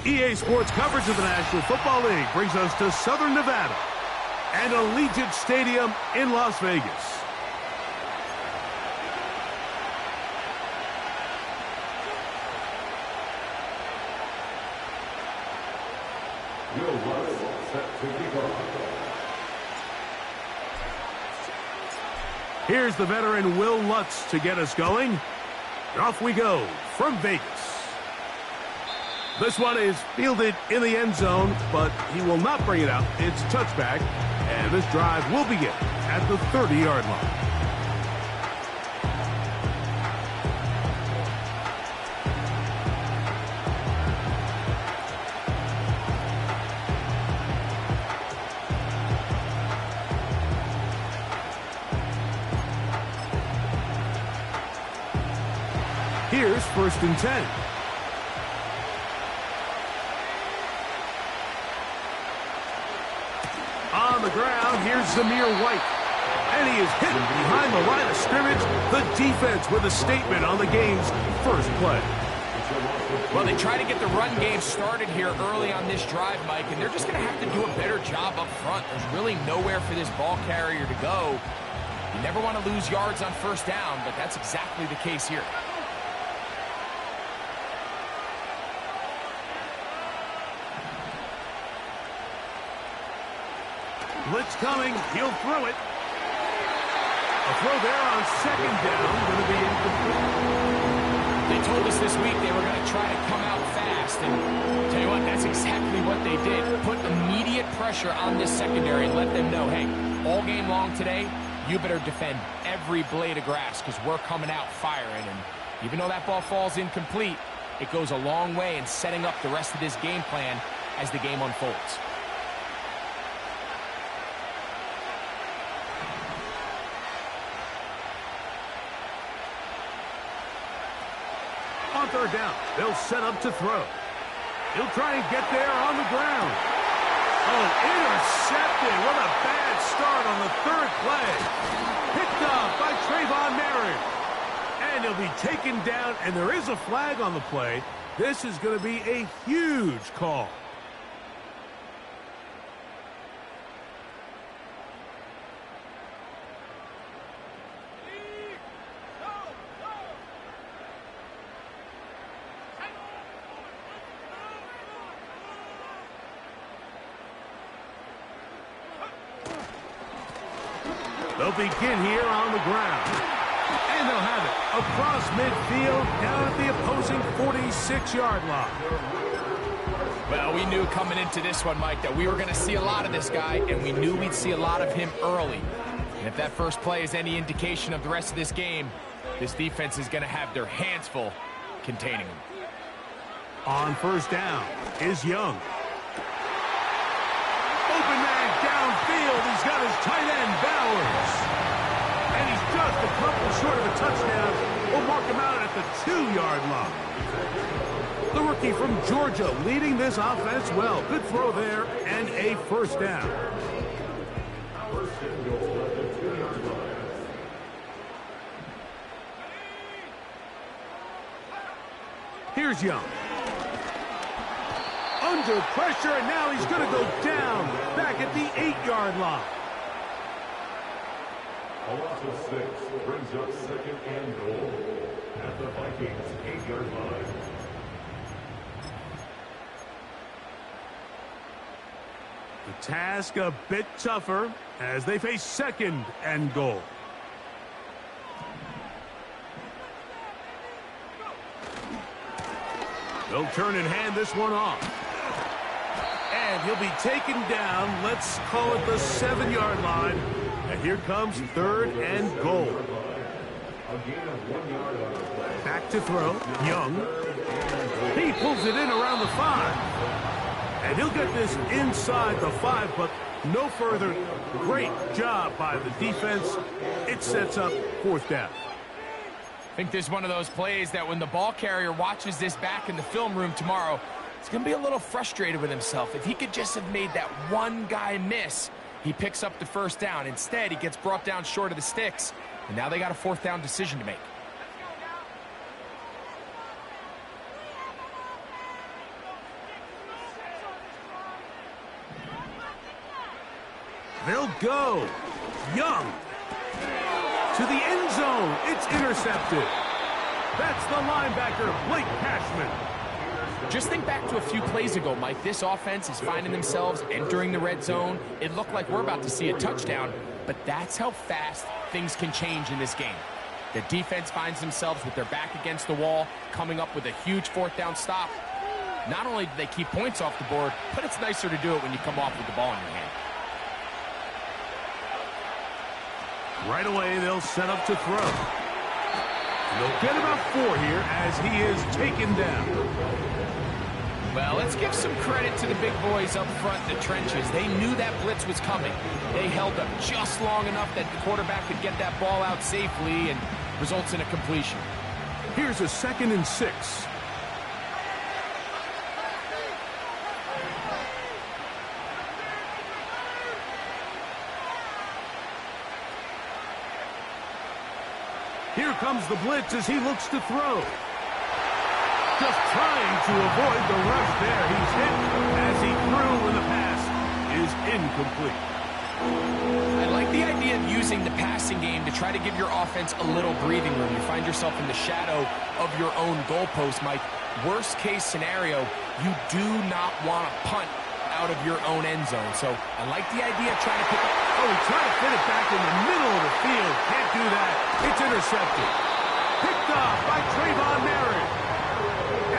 EA Sports coverage of the National Football League brings us to Southern Nevada and Allegiant Stadium in Las Vegas. Here's the veteran Will Lutz to get us going. Off we go from Vegas. This one is fielded in the end zone, but he will not bring it out. It's touchback, and this drive will begin at the 30-yard line. Here's 1st and 10. On the ground, here's Zamir White. And he is hit behind the line of scrimmage. The defense with a statement on the game's first play. Well, they try to get the run game started here early on this drive, Mike, and they're just going to have to do a better job up front. There's really nowhere for this ball carrier to go. You never want to lose yards on 1st down, but that's exactly the case here. Blitz coming. He'll throw it. A throw there on 2nd down. Going to be incomplete. They told us this week they were going to try to come out fast. And tell you what, that's exactly what they did. Put immediate pressure on this secondary and let them know, hey, all game long today, you better defend every blade of grass because we're coming out firing. And even though that ball falls incomplete, it goes a long way in setting up the rest of this game plan as the game unfolds. On 3rd down, they'll set up to throw. He'll try and get there on the ground. Oh, intercepted. What a bad start on the 3rd play. Picked up by Trayvon Merritt. And he'll be taken down, and there is a flag on the play. This is going to be a huge call. They'll begin here on the ground. And they'll have it across midfield down at the opposing 46-yard line. Well, we knew coming into this one, Mike, that we were going to see a lot of this guy, and we knew we'd see a lot of him early. And if that first play is any indication of the rest of this game, this defense is going to have their hands full containing him. On 1st down is Young. Open man downfield. He's got his tight end, Bowers. And he's just a couple short of a touchdown. We'll mark him out at the 2-yard line. The rookie from Georgia leading this offense well. Good throw there and a 1st down. Here's Young. Under pressure, and now he's going to go down back at the 8-yard line. A loss of 6 brings up 2nd and goal at the Vikings 8-yard line. The task a bit tougher as they face 2nd and goal. They'll turn and hand this one off. And he'll be taken down, let's call it the 7-yard line. And here comes 3rd and goal. Back to throw, Young. He pulls it in around the 5. And he'll get this inside the 5, but no further. Great job by the defense. It sets up 4th down. I think this is one of those plays that when the ball carrier watches this back in the film room tomorrow, he's going to be a little frustrated with himself. If he could just have made that one guy miss, he picks up the 1st down. Instead, he gets brought down short of the sticks, and now they got a 4th down decision to make. go. Young. To the end zone. It's intercepted. That's the linebacker, Blake Cashman. Just think back to a few plays ago, Mike. This offense is finding themselves entering the red zone. It looked like we're about to see a touchdown, but that's how fast things can change in this game. The defense finds themselves with their back against the wall, coming up with a huge fourth down stop. Not only do they keep points off the board, but it's nicer to do it when you come off with the ball in your hand. Right away, they'll set up to throw. They'll get about 4 here as he is taken down. Well, let's give some credit to the big boys up front in the trenches. They knew that blitz was coming. They held up just long enough that the quarterback could get that ball out safely and results in a completion. Here's a 2nd and 6. Here comes the blitz as he looks to throw. Just trying to avoid the rush there. He's hit as he threw, and the pass is incomplete. I like the idea of using the passing game to try to give your offense a little breathing room. You find yourself in the shadow of your own goalpost, Mike. Worst case scenario, you do not want to punt out of your own end zone. So I like the idea of trying to pick up. Oh, he tried to fit it back in the middle of the field. Can't do that. It's intercepted. Picked off by Trayvon Merritt.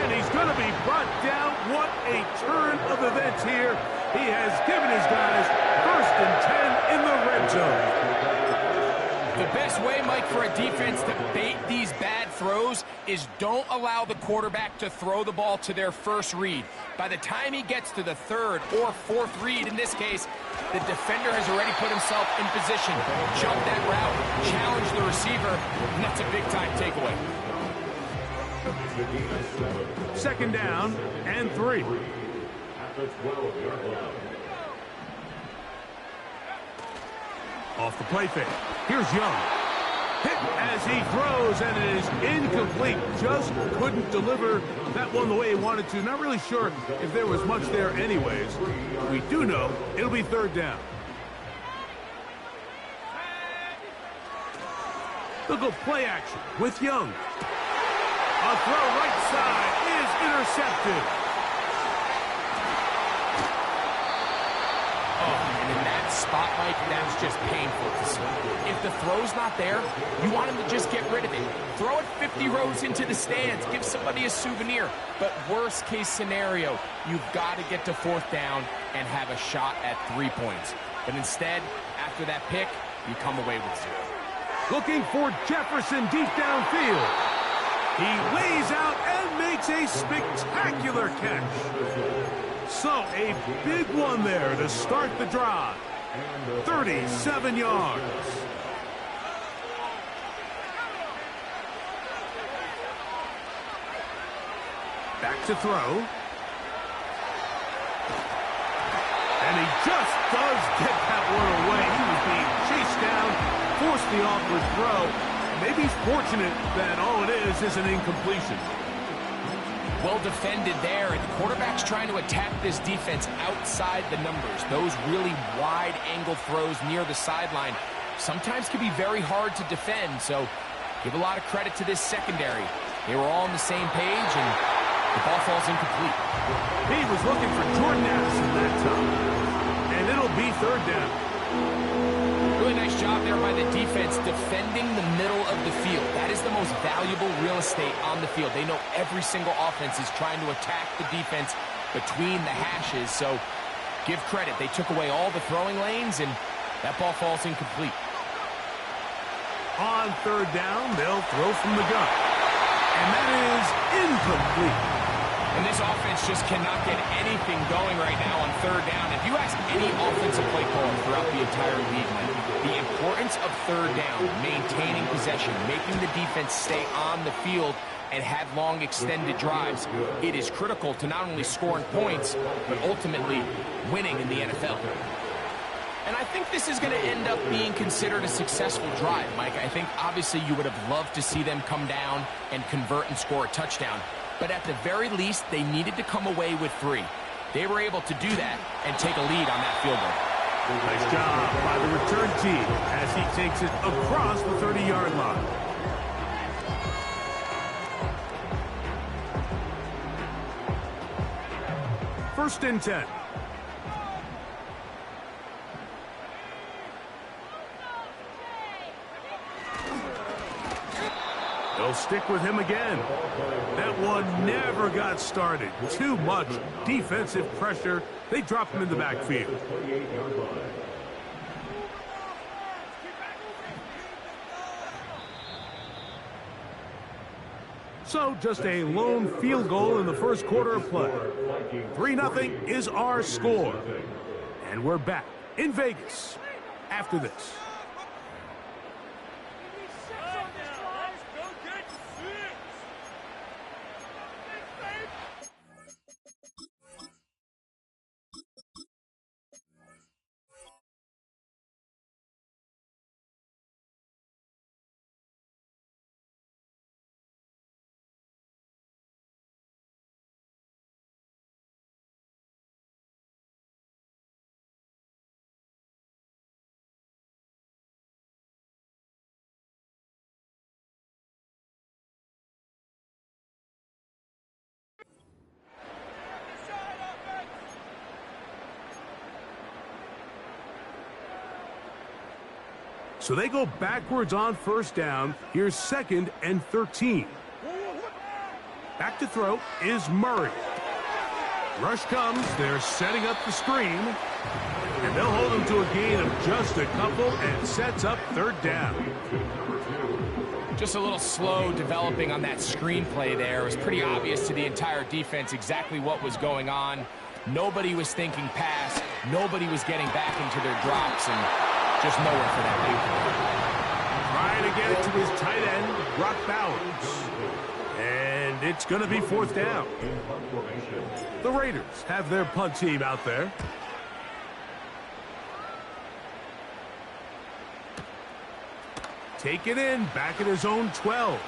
And he's going to be brought down. What a turn of events here. He has given his guys 1st and 10 in the red zone. The best way, Mike, for a defense to bait these bad throws is don't allow the quarterback to throw the ball to their first read. By the time he gets to the 3rd or 4th read, in this case, the defender has already put himself in position. Jump that route, challenge the receiver, and that's a big-time takeaway. 2nd down and 3. Off the play fake. Here's Young. Hit as he throws, and it is incomplete. Just couldn't deliver that one the way he wanted to. Not really sure if there was much there anyways. We do know it'll be 3rd down. They'll go play action with Young. A throw right side is intercepted. And in that spot, Mike, that's just painful to see. If the throw's not there, you want him to just get rid of it. Throw it 50 rows into the stands. Give somebody a souvenir. But worst case scenario, you've got to get to 4th down and have a shot at 3 points. But instead, after that pick, you come away with 0. Looking for Jefferson deep downfield. He lays out and makes a spectacular catch. So a big one there to start the drive. 37 yards. Back to throw. And he just does get that one away. He was being chased down, forced the awkward throw. Maybe he's fortunate that all it is an incompletion. Well defended there, and the quarterback's trying to attack this defense outside the numbers. Those really wide-angle throws near the sideline sometimes can be very hard to defend, so give a lot of credit to this secondary. They were all on the same page, and the ball falls incomplete. He was looking for Jordan Addison that time, and it'll be 3rd down. Really nice job there by the defense defending the middle of the field. That is the most valuable real estate on the field. They know every single offense is trying to attack the defense between the hashes, so give credit. They took away all the throwing lanes, and that ball falls incomplete. On 3rd down, they'll throw from the gun. And that is incomplete. And this offense just cannot get anything going right now on 3rd down. If you ask any offensive play caller throughout the entire league, Mike, the importance of 3rd down, maintaining possession, making the defense stay on the field and have long extended drives, it is critical to not only scoring points, but ultimately winning in the NFL. And I think this is going to end up being considered a successful drive, Mike. I think obviously you would have loved to see them come down and convert and score a touchdown. But at the very least, they needed to come away with 3. They were able to do that and take a lead on that field goal. Nice job by the return team as he takes it across the 30-yard line. First and 10. They'll stick with him again. That one never got started. Too much defensive pressure. They drop him in the backfield. So just a lone field goal in the first quarter of play. 3-0 is our score. And we're back in Vegas after this. So they go backwards on first down. Here's 2nd and 13. Back to throw is Murray. Rush comes. They're setting up the screen. And they'll hold him to a gain of just a couple and sets up 3rd down. Just a little slow developing on that screenplay there. It was pretty obvious to the entire defense exactly what was going on. Nobody was thinking pass. Nobody was getting back into their drops, and just nowhere for that big. Trying to get it to his tight end, Brock Bowers. And it's going to be 4th down. The Raiders have their punt team out there. Take it in, back at his own 12.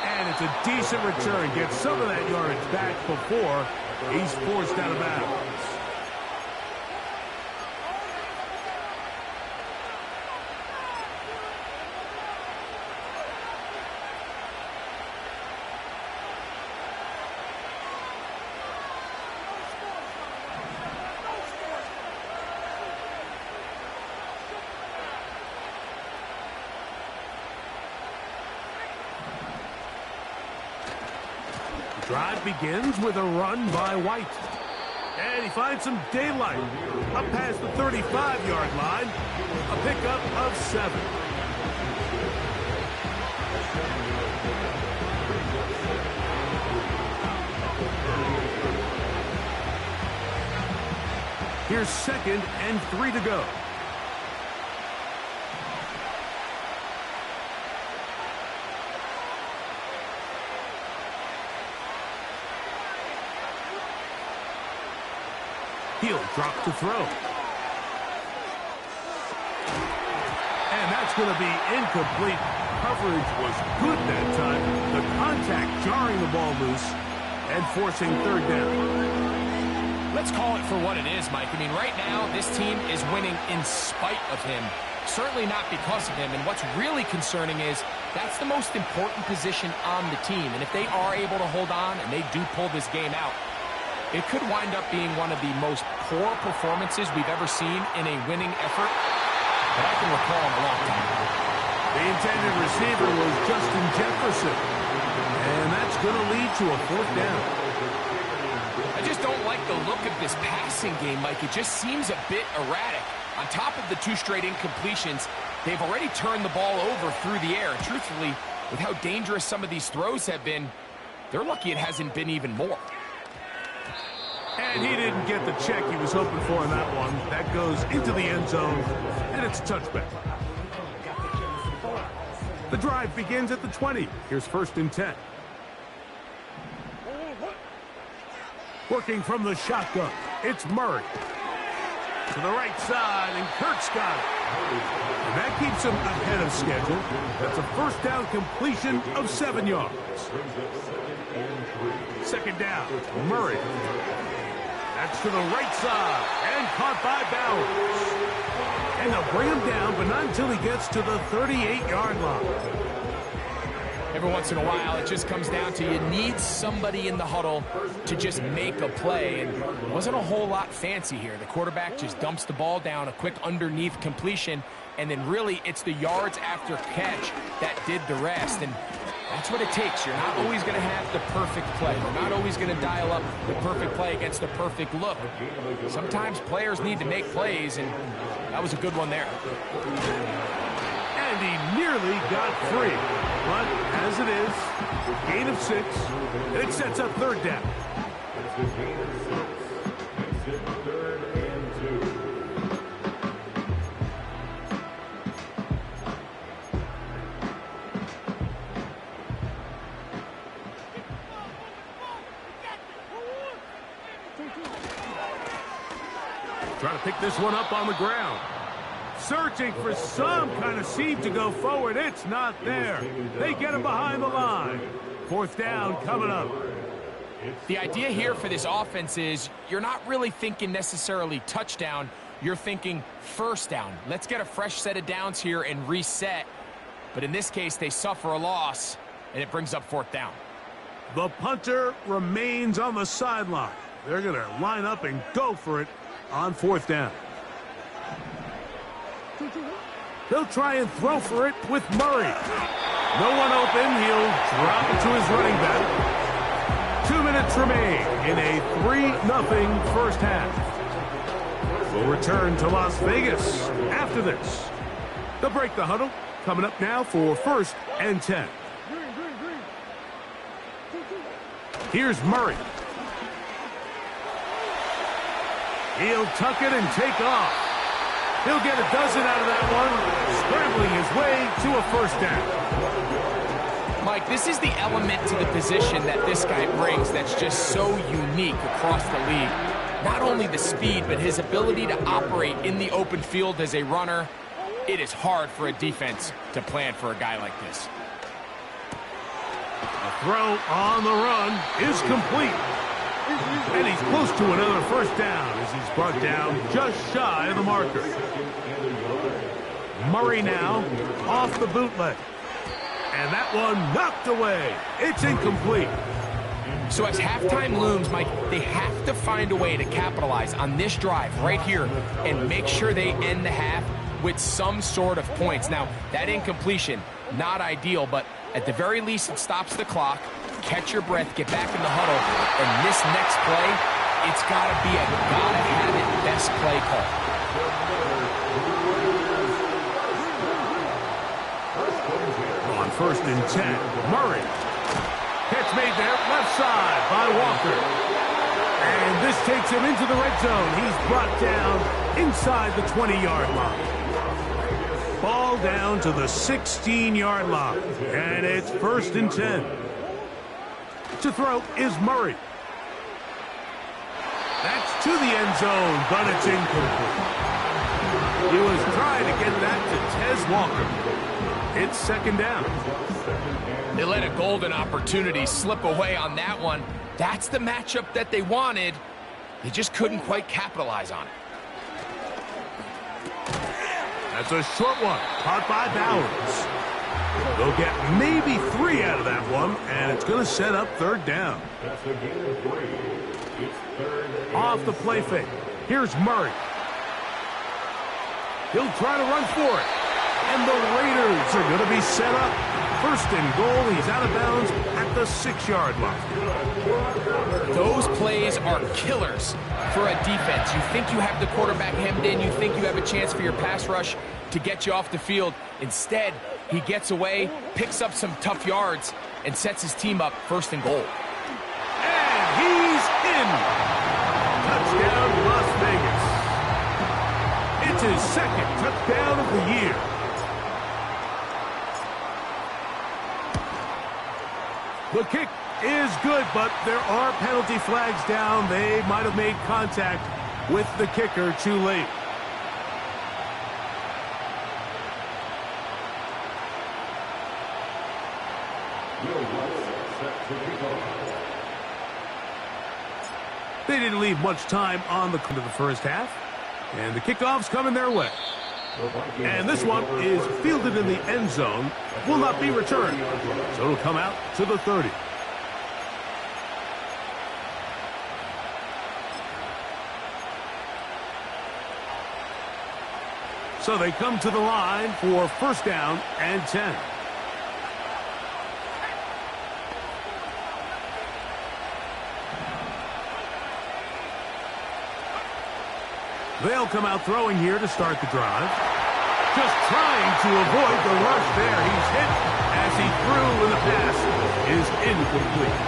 And it's a decent return. Gets some of that yardage back before he's forced out of bounds. Drive begins with a run by White. And he finds some daylight. Up past the 35-yard line. A pickup of 7. Here's 2nd and 3 to go. He'll drop to throw. And that's going to be incomplete. Coverage was good that time. The contact jarring the ball loose and forcing 3rd down. Let's call it for what it is, Mike. I mean, right now, this team is winning in spite of him. Certainly not because of him. And what's really concerning is that's the most important position on the team. And if they are able to hold on and they do pull this game out, it could wind up being one of the most poor performances we've ever seen in a winning effort that I can recall in a long time. The intended receiver was Justin Jefferson. And that's going to lead to a 4th down. I just don't like the look of this passing game, Mike. It just seems a bit erratic. On top of the 2 straight incompletions, they've already turned the ball over through the air. Truthfully, with how dangerous some of these throws have been, they're lucky it hasn't been even more. And he didn't get the check he was hoping for in that one. That goes into the end zone, and it's a touchback. The drive begins at the 20. Here's 1st and 10. Working from the shotgun, it's Murray. To the right side, and Kurt's got it. And that keeps him ahead of schedule. That's a 1st down completion of 7 yards. 2nd down, Murray. That's to the right side, and caught by Bowers. And they'll bring him down, but not until he gets to the 38-yard line. Every once in a while, it just comes down to you need somebody in the huddle to just make a play, and it wasn't a whole lot fancy here. The quarterback just dumps the ball down, a quick underneath completion, and then really it's the yards after catch that did the rest, and that's what it takes. You're not always going to have the perfect play. You're not always going to dial up the perfect play against the perfect look. Sometimes players need to make plays, and that was a good one there. And he nearly got free. But as it is, gain of 6, and it sets up third down. Trying to pick this one up on the ground. Searching for some kind of seam to go forward. It's not there. They get him behind the line. Fourth down coming up. The idea here for this offense is you're not really thinking necessarily touchdown. You're thinking first down. Let's get a fresh set of downs here and reset. But in this case, they suffer a loss, and it brings up fourth down. The punter remains on the sideline. They're going to line up and go for it on fourth down. They'll try and throw for it with Murray. No one open. He'll drop it to his running back. 2 minutes remain in a 3-0 first half. We'll return to Las Vegas after this. They'll break the huddle. Coming up now for 1st and 10. Here's Murray. He'll tuck it and take off. He'll get a dozen out of that one, scrambling his way to a first down. Mike, this is the element to the position that this guy brings that's just so unique across the league. Not only the speed, but his ability to operate in the open field as a runner. It is hard for a defense to plan for a guy like this. A throw on the run is complete. And he's close to another first down as he's brought down just shy of the marker. Murray now off the bootleg. And that one knocked away. It's incomplete. So as halftime looms, Mike, they have to find a way to capitalize on this drive right here and make sure they end the half with some sort of points. Now, that incompletion, not ideal, but at the very least, it stops the clock. Catch your breath, get back in the huddle, and this next play, it's got to be a gotta-have-it best play call. On 1st and 10, Murray. Catch made there, left side by Walker. And this takes him into the red zone. He's brought down inside the 20-yard line. Ball down to the 16-yard line. And it's 1st and 10. To throw is Murray. That's to the end zone, but it's incomplete. He was trying to get that to Tez Walker. It's 2nd down. They let a golden opportunity slip away on that one. That's the matchup that they wanted. They just couldn't quite capitalize on it. That's a short one, caught by Bowers. They'll get maybe 3 out of that one, and it's going to set up 3rd down. Off the play fake. Here's Murray. He'll try to run for it. And the Raiders are going to be set up. 1st and goal. He's out of bounds at the 6-yard line. Those plays are killers for a defense. You think you have the quarterback hemmed in. You think you have a chance for your pass rush to get you off the field. Instead, he gets away, picks up some tough yards, and sets his team up 1st and goal. And he's in. Touchdown, Las Vegas. It's his 2nd touchdown of the year. The kick is good, but there are penalty flags down. They might have made contact with the kicker too late. They didn't leave much time on the first half, and the kickoff's coming their way. And this one is fielded in the end zone, will not be returned, so it'll come out to the 30. So they come to the line for first down and 10. They'll come out throwing here to start the drive. Just trying to avoid the rush there. He's hit as he threw, and the pass is incomplete.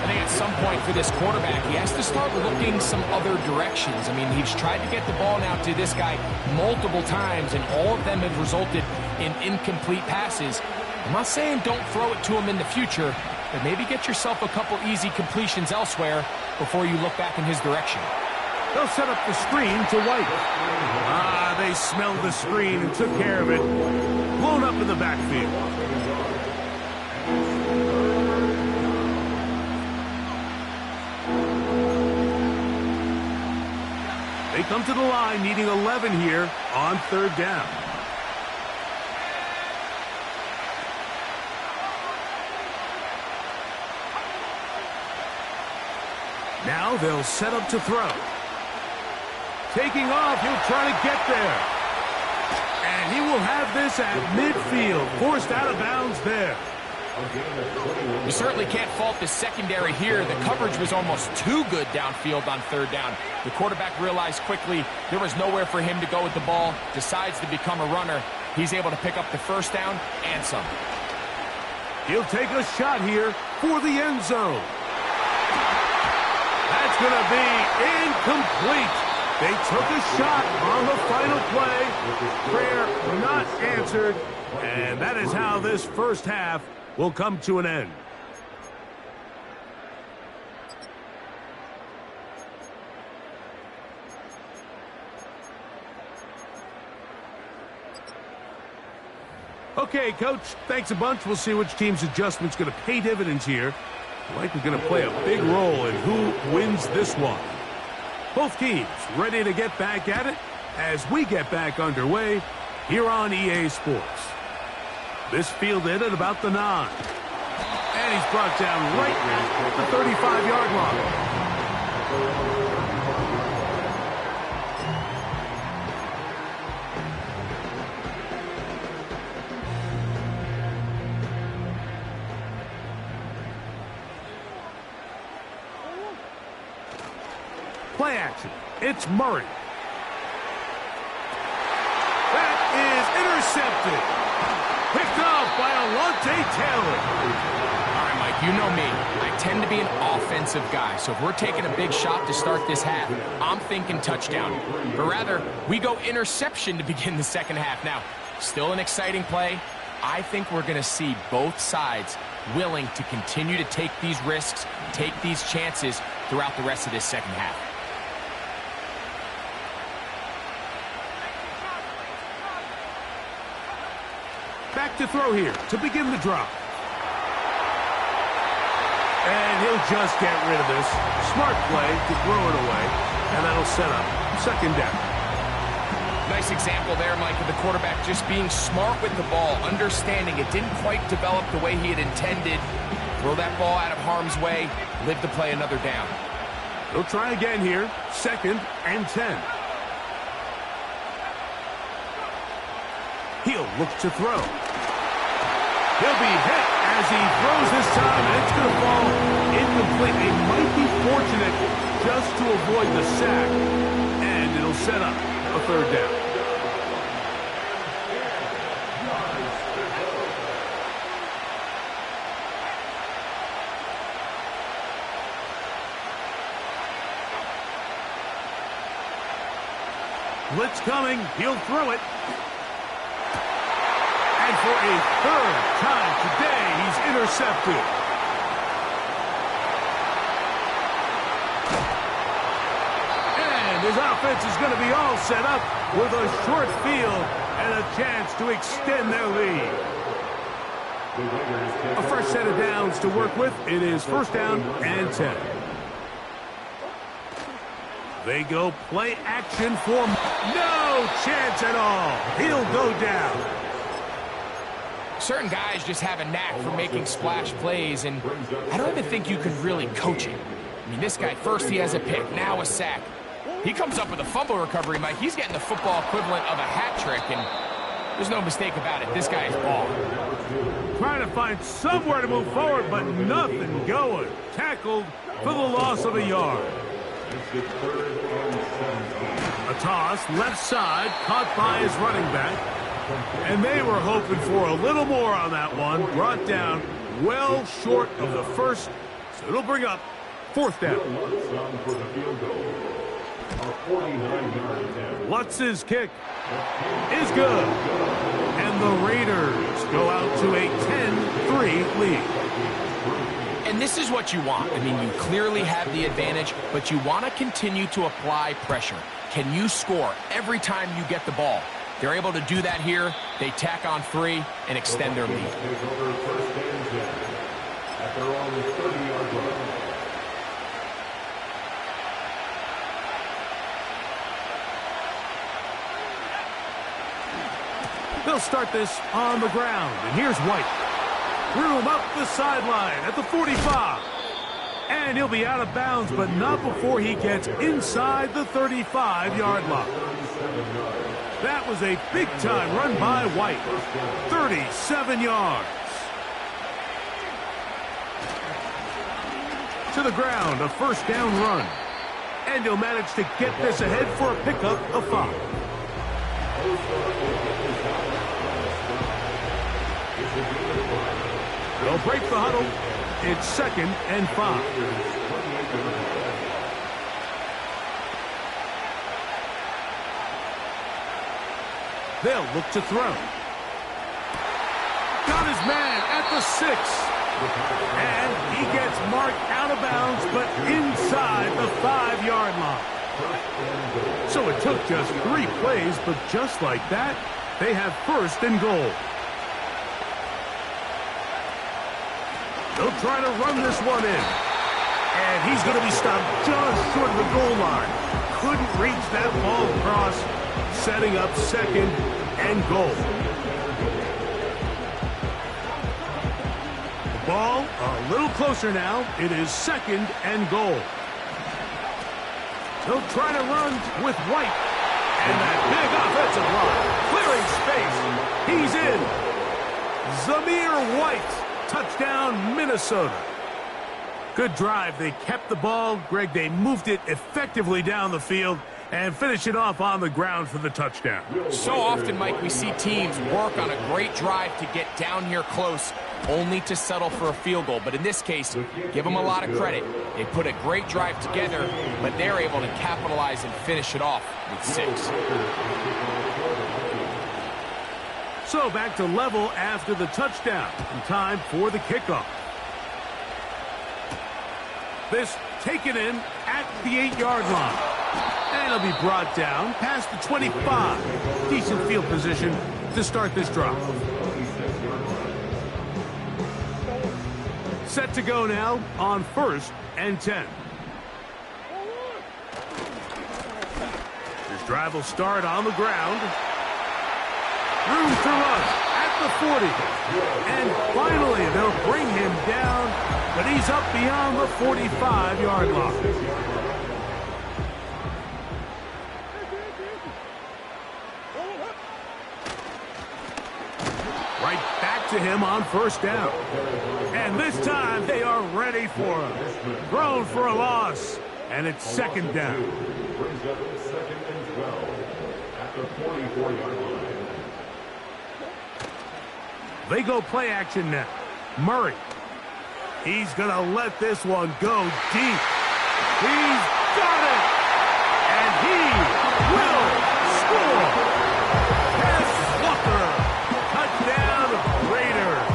I think at some point for this quarterback, he has to start looking some other directions. I mean, he's tried to get the ball now to this guy multiple times, and all of them have resulted in incomplete passes. I'm not saying don't throw it to him in the future, but maybe get yourself a couple easy completions elsewhere before you look back in his direction. They'll set up the screen to White. They smelled the screen and took care of it. Blown up in the backfield. They come to the line needing 11 here on third down. Now they'll set up to throw. Taking off, he'll try to get there. And he will have this at midfield, forced out of bounds there. You certainly can't fault the secondary here. The coverage was almost too good downfield on third down. The quarterback realized quickly there was nowhere for him to go with the ball, decides to become a runner. He's able to pick up the first down and some. He'll take a shot here for the end zone. That's going to be incomplete. They took a shot on the final play. Prayer not answered. And that is how this first half will come to an end. Okay, Coach, thanks a bunch. We'll see which team's adjustment's going to pay dividends here. Likely going to play a big role in who wins this one. Both teams ready to get back at it as we get back underway here on EA Sports. This fielded at about the 9. And he's brought down right at the 35-yard line. Play action. It's Murray. That is intercepted. Picked off by Alontae Taylor. All right, Mike, you know me. I tend to be an offensive guy, so if we're taking a big shot to start this half, I'm thinking touchdown. But rather, we go interception to begin the second half. Now, still an exciting play. I think we're going to see both sides willing to continue to take these risks, take these chances throughout the rest of this second half. Back to throw here to begin the drop. And he'll just get rid of this. Smart play to throw it away. And that'll set up second down. Nice example there, Mike, of the quarterback just being smart with the ball, understanding it didn't quite develop the way he had intended. Throw that ball out of harm's way, live to play another down. He'll try again here. Second and 10. He'll look to throw. He'll be hit as he throws this time, and it's going to fall incomplete. They might be fortunate just to avoid the sack, and it'll set up a third down. Blitz coming. He'll throw it. And for a third time today, he's intercepted. And his offense is going to be all set up with a short field and a chance to extend their lead. A fresh set of downs to work with. It is first down and 10. They go play action for no chance at all. He'll go down. Certain guys just have a knack for making splash plays, and I don't even think you can really coach it. I mean, this guy, first he has a pick, now a sack. He comes up with a fumble recovery, Mike. He's getting the football equivalent of a hat trick, and there's no mistake about it. This guy is balling. Trying to find somewhere to move forward, but nothing going. Tackled for the loss of a yard. A toss, left side, caught by his running back. And they were hoping for a little more on that one. Brought down well short of the first. So it'll bring up fourth down. Lutz's kick is good. And the Raiders go out to a 10-3 lead. And this is what you want. I mean, you clearly have the advantage, but you want to continue to apply pressure. Can you score every time you get the ball? They're able to do that here. They tack on 3 and extend their lead. They'll start this on the ground. And here's White. Threw him up the sideline at the 45. And he'll be out of bounds, but not before he gets inside the 35-yard line. That was a big-time run by White. 37 yards. To the ground, a first down run. And he'll manage to get this ahead for a pickup of 5. They'll break the huddle. It's 2nd and 5. They'll look to throw. Got his man at the 6. And he gets marked out of bounds, but inside the 5-yard line. So it took just 3 plays, but just like that, they have 1st and goal. They'll try to run this one in. And he's going to be stopped just short of the goal line. Couldn't reach that ball across, setting up 2nd and goal. The ball a little closer now. It is 2nd and goal. They'll try to run with White. And that big offensive line. Clearing space. He's in. Zamir White. Touchdown, Minnesota. Good drive. They kept the ball. Greg, they moved it effectively down the field and finish it off on the ground for the touchdown. So often, Mike, we see teams work on a great drive to get down here close, only to settle for a field goal. But in this case, give them a lot of credit. They put a great drive together, but they're able to capitalize and finish it off with 6. So back to level after the touchdown. And time for the kickoff. This taken in at the 8-yard line. And it'll be brought down past the 25. Decent field position to start this drive. Set to go now on 1st and 10. This drive will start on the ground. Room to run at the 40. And finally, they'll bring him down, but he's up beyond the 45-yard line. Right back to him on 1st down. And this time, they are ready for him. Thrown for a loss, and it's 2nd down. Brings up 2nd and 12 at the 44-yard line. They go play action now. Murray. He's going to let this one go deep. He's got it! And he will score! Pass Walker. Touchdown Raiders.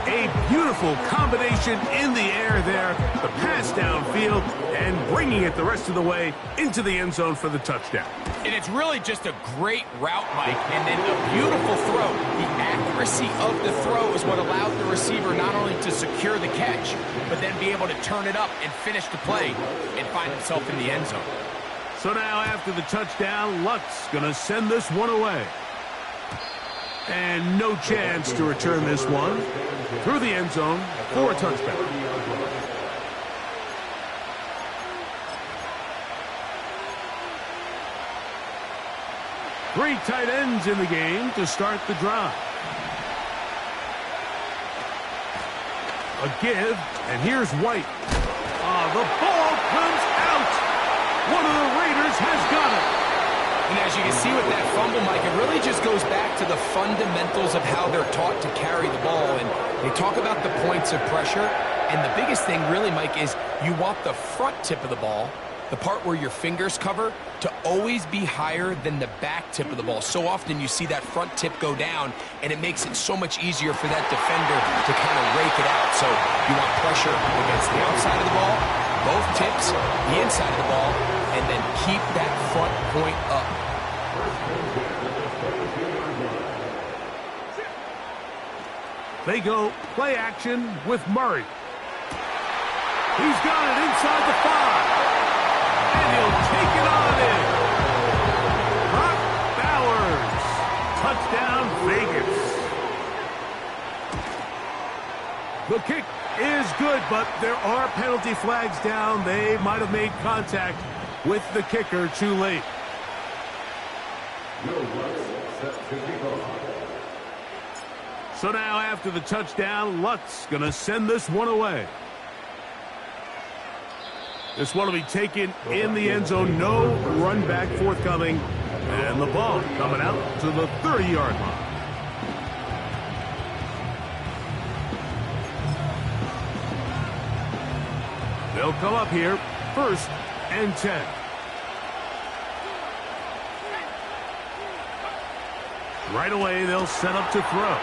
A beautiful combination in the air there. The pass downfield and bringing it the rest of the way into the end zone for the touchdown. And it's really just a great route, Mike, and then a beautiful throw. The accuracy accuracy of the throw is what allowed the receiver not only to secure the catch, but then be able to turn it up and finish the play and find himself in the end zone. So now after the touchdown, Luck's going to send this one away. And no chance to return this one through the end zone for a touchdown. Three tight ends in the game to start the drive. A give, and here's White. The ball comes out. One of the Raiders has got it. And as you can see with that fumble, Mike, it really just goes back to the fundamentals of how they're taught to carry the ball. And they talk about the points of pressure. And the biggest thing really, Mike, is you want the front tip of the ball, the part where your fingers cover, to always be higher than the back tip of the ball. So often you see that front tip go down, and it makes it so much easier for that defender to kind of rake it out. So you want pressure against the outside of the ball, both tips, the inside of the ball, and then keep that front point up. They go play action with Murray. He's got it inside the 5. And he'll take it on in. Brock Bowers. Touchdown, Vegas. The kick is good, but there are penalty flags down. They might have made contact with the kicker too late. So now after the touchdown, Luck's going to send this one away. This one will be taken in the end zone. No run back forthcoming. And the ball coming out to the 30-yard line. They'll come up here, 1st and 10. Right away, they'll set up to throw.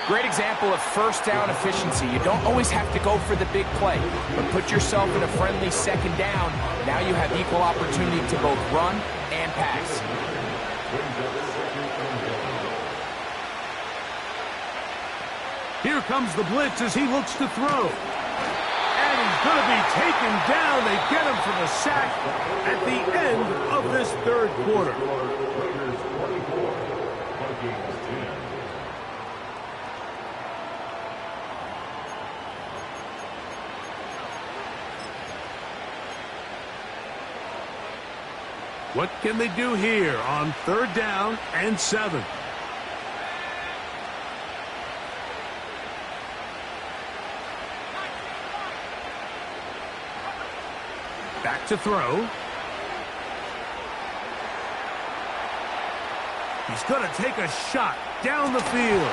Great example of first down efficiency. You don't always have to go for the big play, but put yourself in a friendly second down. Now you have equal opportunity to both run and pass. Here comes the blitz as he looks to throw. And he's going to be taken down. They get him for the sack at the end of this 3rd quarter. What can they do here on 3rd down and 7? Back to throw. He's going to take a shot down the field.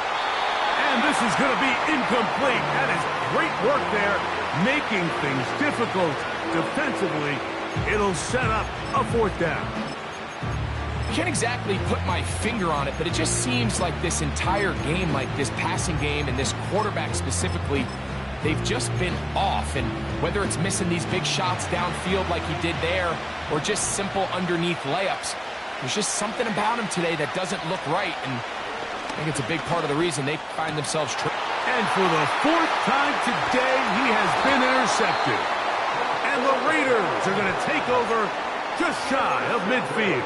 And this is going to be incomplete. That is great work there, making things difficult defensively. It'll set up a 4th down. I can't exactly put my finger on it, but it just seems like this entire game, like this passing game and this quarterback specifically, they've just been off. And whether it's missing these big shots downfield like he did there or just simple underneath layups, there's just something about him today that doesn't look right. And I think it's a big part of the reason they find themselves And for the 4th time today, he has been intercepted. And the Raiders are going to take over just shy of midfield.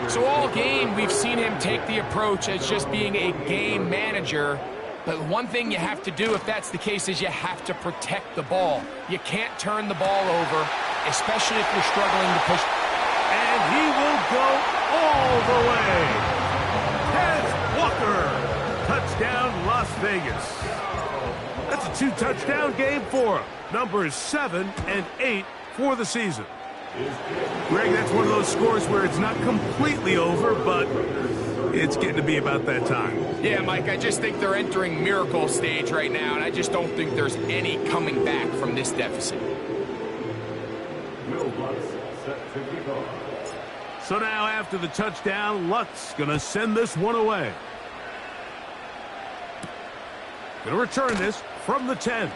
So all game, we've seen him take the approach as just being a game manager. But one thing you have to do if that's the case is you have to protect the ball. You can't turn the ball over, especially if you're struggling to push. And he will go all the way. Tez Walker. Touchdown, Las Vegas. That's a 2-touchdown game for him. Numbers 7 and 8 for the season. Greg, that's one of those scores where it's not completely over, but it's getting to be about that time. Yeah, Mike, I just think they're entering miracle stage right now, and I just don't think there's any coming back from this deficit. So now after the touchdown, Luck's going to send this one away. Going to return this from the 10.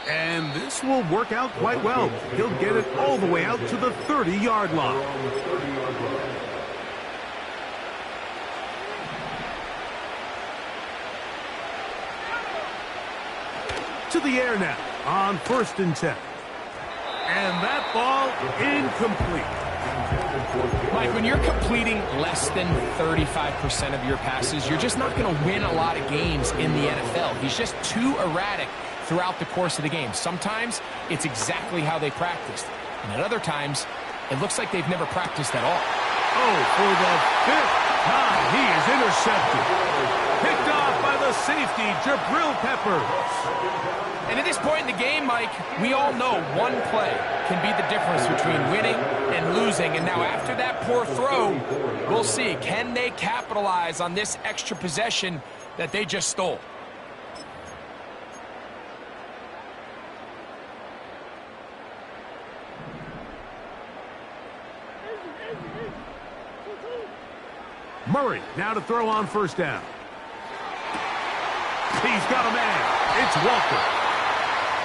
And this will work out quite well. He'll get it all the way out to the 30-yard line. To the air now on 1st and 10. And that ball incomplete. Mike, when you're completing less than 35% of your passes, you're just not going to win a lot of games in the NFL. He's just too erratic throughout the course of the game. Sometimes it's exactly how they practiced. And at other times, it looks like they've never practiced at all. Oh, for the 5th time, he is intercepted. Picked off by the safety, Jabril Peppers. And at this point in the game, Mike, we all know one play can be the difference between winning and losing. And now after that poor throw, we'll see, can they capitalize on this extra possession that they just stole? Murray now to throw on 1st down. He's got a man. It's Walker.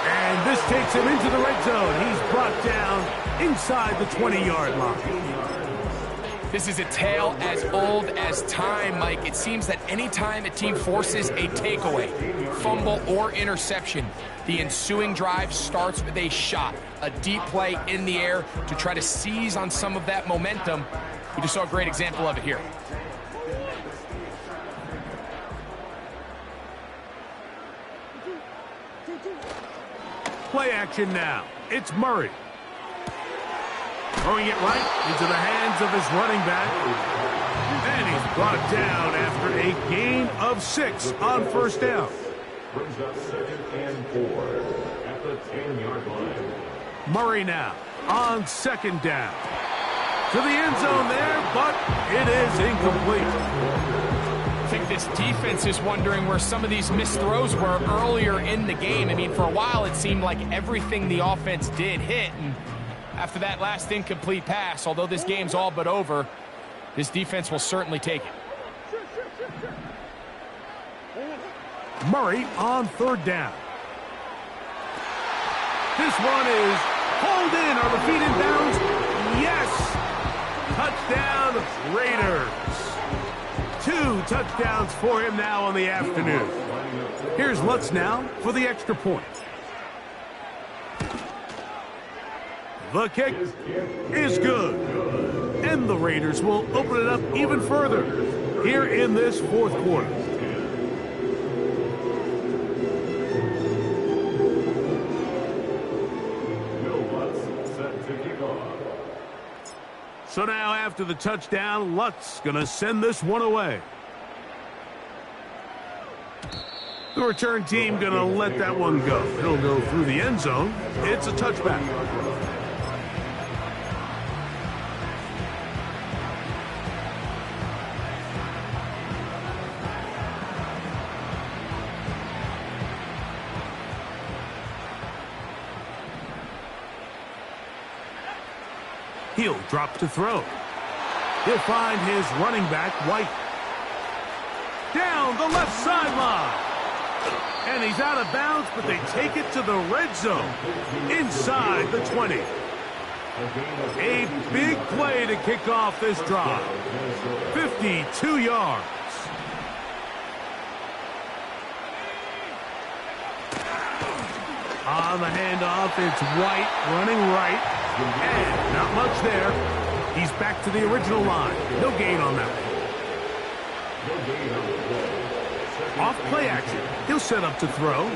And this takes him into the red zone. He's brought down inside the 20-yard line. This is a tale as old as time, Mike. It seems that anytime a team forces a takeaway, fumble, or interception, the ensuing drive starts with a shot, a deep play in the air to try to seize on some of that momentum. We just saw a great example of it here. Play action now. It's Murray. Throwing it right into the hands of his running back. And he's brought down after a gain of 6 on 1st down. Brings up 2nd and 4 at the 10-yard line. Murray now on 2nd down. To the end zone there, but it is incomplete. I think this defense is wondering where some of these missed throws were earlier in the game. I mean, for a while it seemed like everything the offense did hit, and after that last incomplete pass, although this game's all but over, this defense will certainly take it. Murray on 3rd down. This one is pulled in. Are the feet in bounds? Yes! Touchdown, Raiders. 2 touchdowns for him now on the afternoon. Here's Lutz now for the extra point. The kick is good. And the Raiders will open it up even further here in this 4th quarter. So now after the touchdown, Lutz going to send this one away. The return team going to let that one go. It'll go through the end zone. It's a touchback. He'll drop to throw. He'll find his running back, White. Down the left sideline. And he's out of bounds, but they take it to the red zone. Inside the 20. A big play to kick off this drive. 52 yards. On the handoff, it's White running right. And not much there. He's back to the original line. No gain on that. Off play action. He'll set up to throw.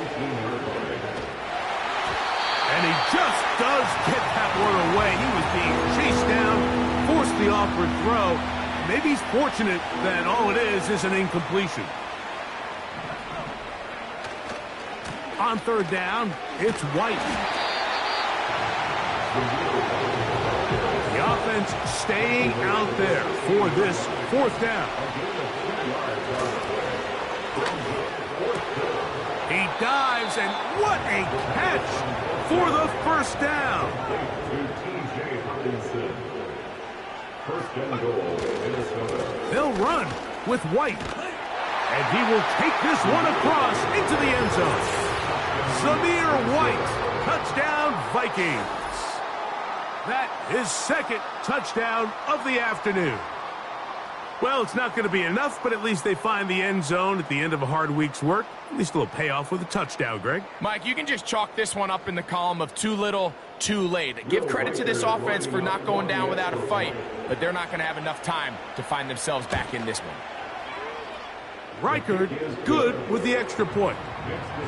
And he just does get that one away. He was being chased down, forced the awkward throw. Maybe he's fortunate that all it is an incompletion. On 3rd down, it's White. The offense staying out there for this 4th down. He dives, and what a catch for the 1st down. They'll run with White, and he will take this one across into the end zone. Zamir White, touchdown Vikings. That is 2nd touchdown of the afternoon. Well, it's not going to be enough, but at least they find the end zone at the end of a hard week's work. At least a little payoff with a touchdown, Greg. Mike, you can just chalk this one up in the column of too little, too late. Give credit to this offense for not going down without a fight, but they're not going to have enough time to find themselves back in this one. Reichard good with the extra point.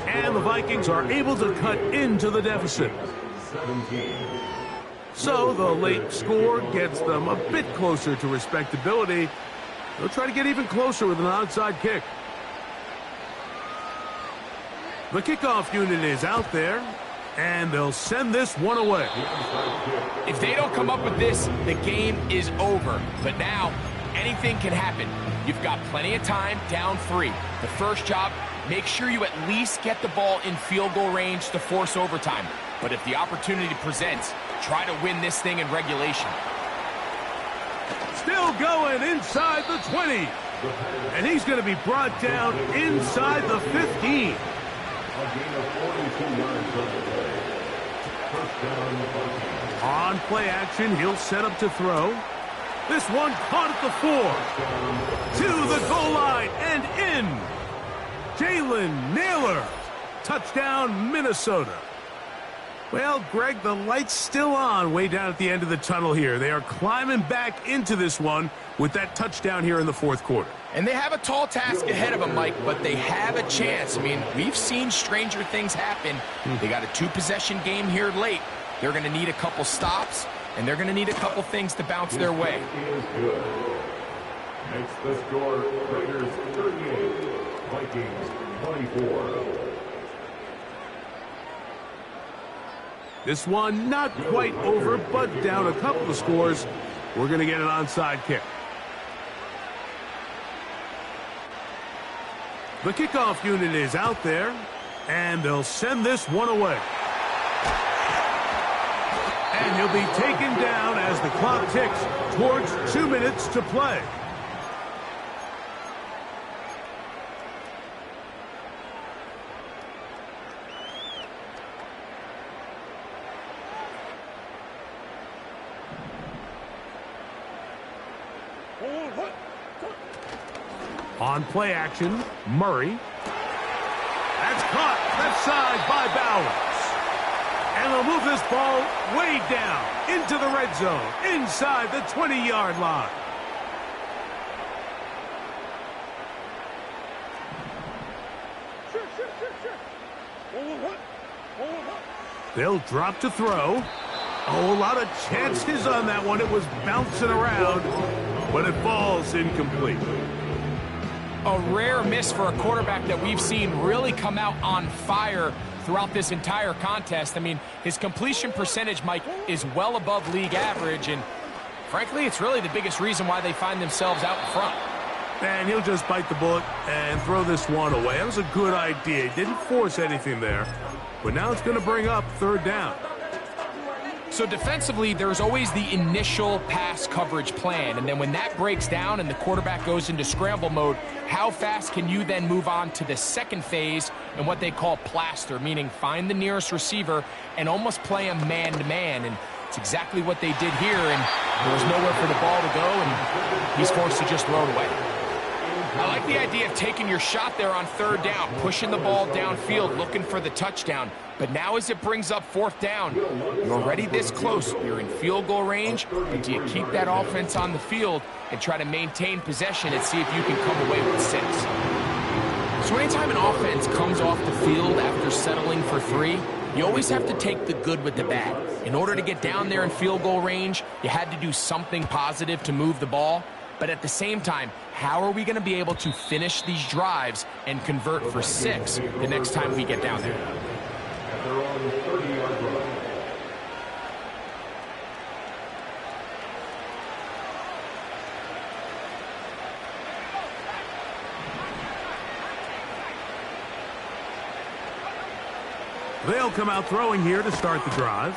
And the Vikings are able to cut into the deficit. So the late score gets them a bit closer to respectability. They'll try to get even closer with an onside kick. The kickoff unit is out there, and they'll send this one away. If they don't come up with this, the game is over. But now, anything can happen. You've got plenty of time, down 3. The first job, make sure you at least get the ball in field goal range to force overtime. But if the opportunity presents, try to win this thing in regulation. Still going inside the 20. And he's going to be brought down inside the 15. A gain of 42 yards on the play. First down, Vikings. On play action, he'll set up to throw. This one caught at the 4. To the goal line and in. Jalen Naylor. Touchdown, Minnesota. Well, Greg, the light's still on way down at the end of the tunnel here. They are climbing back into this one with that touchdown here in the fourth quarter. And they have a tall task ahead of them, Mike, but they have a chance. I mean, we've seen stranger things happen. They got a 2-possession game here late. They're going to need a couple stops, and they're going to need a couple things to bounce their way. Is good. Makes the score Raiders 38, Vikings 24. This one not quite over, but down a couple of scores. We're going to get an onside kick. The kickoff unit is out there, and they'll send this one away. And he'll be taken down as the clock ticks towards 2 minutes to play. On play action, Murray. That's caught left side by Bowers. And they'll move this ball way down into the red zone, inside the 20-yard line. They'll drop to throw. Oh, a lot of chances on that one. It was bouncing around, but it falls incomplete. A rare miss for a quarterback that we've seen really come out on fire throughout this entire contest. I mean, his completion percentage, Mike, is well above league average, and frankly, it's really the biggest reason why they find themselves out in front. And he'll just bite the bullet and throw this one away. That was a good idea. He didn't force anything there, but now it's going to bring up third down. So defensively, there's always the initial pass coverage plan, and then when that breaks down and the quarterback goes into scramble mode, how fast can you then move on to the second phase and what they call plaster, meaning find the nearest receiver and almost play him man-to-man, and it's exactly what they did here, and there was nowhere for the ball to go, and he's forced to just throw it away. I like the idea of taking your shot there on third down, pushing the ball downfield, looking for the touchdown. But now as it brings up fourth down, you're already this close. You're in field goal range, but do you keep that offense on the field and try to maintain possession and see if you can come away with 6? So anytime an offense comes off the field after settling for 3, you always have to take the good with the bad. In order to get down there in field goal range, you had to do something positive to move the ball. But at the same time, how are we going to be able to finish these drives and convert for 6 the next time we get down there? At their own 30-yard line. They'll come out throwing here to start the drive.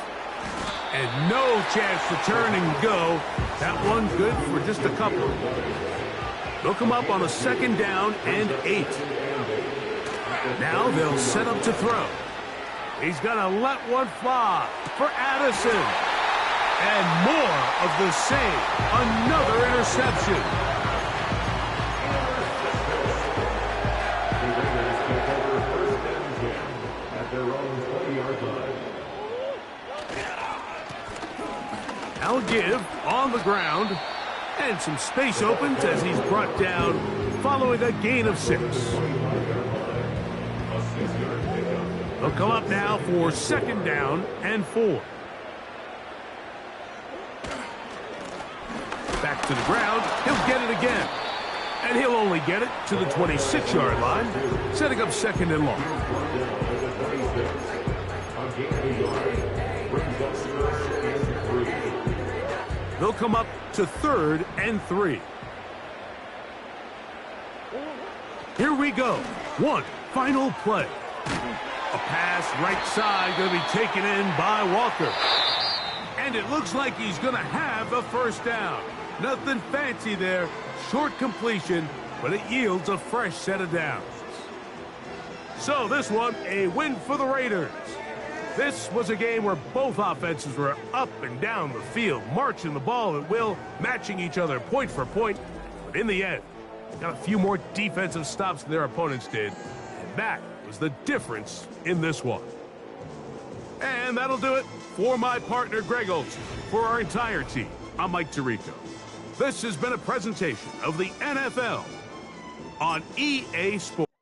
And no chance to turn and go. That one good for just a couple. They'll come up on a second down and 8. Now they'll set up to throw. He's going to let one fly for Addison. And more of the same. Another interception. ground. And some space opens as he's brought down following a gain of 6. They'll come up now for 2nd down and 4. Back to the ground. He'll get it again. And he'll only get it to the 26-yard line, setting up 2nd and long. They'll come up to 3rd and 3. Here we go. One final play. A pass right side going to be taken in by Walker. And it looks like he's going to have a 1st down. Nothing fancy there. Short completion, but it yields a fresh set of downs. So this one, a win for the Raiders. This was a game where both offenses were up and down the field, marching the ball at will, matching each other point for point. But in the end, got a few more defensive stops than their opponents did. And that was the difference in this one. And that'll do it for my partner, Greg Olson. For our entire team, I'm Mike Tirico. This has been a presentation of the NFL on EA Sports.